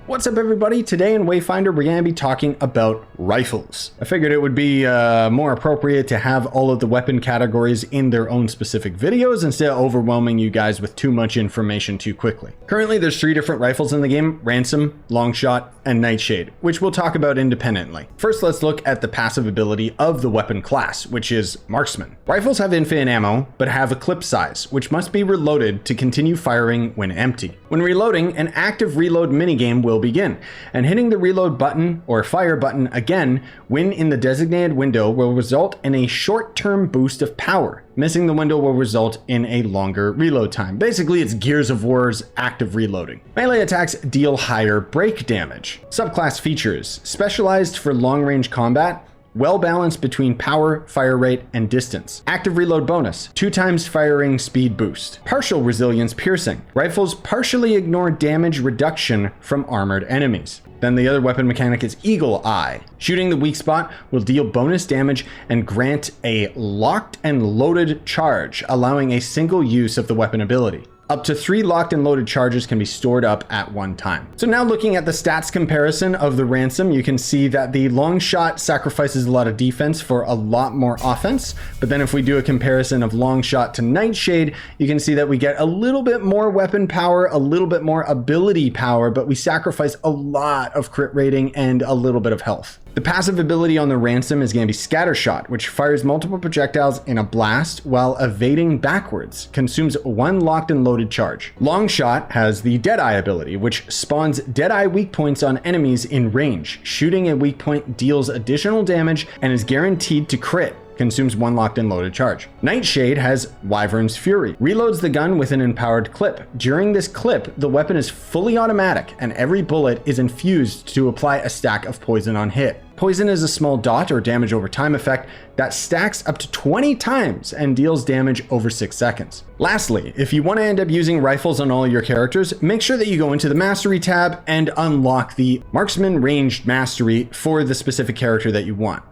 What's up everybody? Today in Wayfinder we're going to be talking about rifles. I figured it would be more appropriate to have all of the weapon categories in their own specific videos instead of overwhelming you guys with too much information too quickly. Currently there's 3 different rifles in the game: Ransom, Longshot, and Nightshade, which we'll talk about independently. First, let's look at the passive ability of the weapon class, which is Marksman. Rifles have infinite ammo, but have a clip size, which must be reloaded to continue firing when empty. When reloading, an active reload minigame will begin, and hitting the reload button or fire button again when in the designated window will result in a short-term boost of power. Missing the window will result in a longer reload time. Basically, it's Gears of War's active reloading. Melee attacks deal higher break damage. Subclass features: specialized for long-range combat, well balanced between power, fire rate, and distance. Active reload bonus, 2 times firing speed boost. Partial resilience piercing. Rifles partially ignore damage reduction from armored enemies. Then the other weapon mechanic is Eagle Eye. Shooting the weak spot will deal bonus damage and grant a locked and loaded charge, allowing a single use of the weapon ability. Up to 3 locked and loaded charges can be stored up at one time. So now looking at the stats comparison of the Ransom, you can see that the Longshot sacrifices a lot of defense for a lot more offense. But then if we do a comparison of Longshot to Nightshade, you can see that we get a little bit more weapon power, a little bit more ability power, but we sacrifice a lot of crit rating and a little bit of health. The passive ability on the Ransom is going to be Scattershot, which fires multiple projectiles in a blast while evading backwards, consumes 1 locked and loaded charge. Longshot has the Deadeye ability, which spawns Deadeye weak points on enemies in range. Shooting a weak point deals additional damage and is guaranteed to crit. Consumes 1 locked and loaded charge. Nightshade has Wyvern's Fury. Reloads the gun with an empowered clip. During this clip, the weapon is fully automatic and every bullet is infused to apply a stack of poison on hit. Poison is a small dot or damage over time effect that stacks up to 20 times and deals damage over 6 seconds. Lastly, if you want to end up using rifles on all your characters, make sure that you go into the Mastery tab and unlock the Marksman Ranged Mastery for the specific character that you want.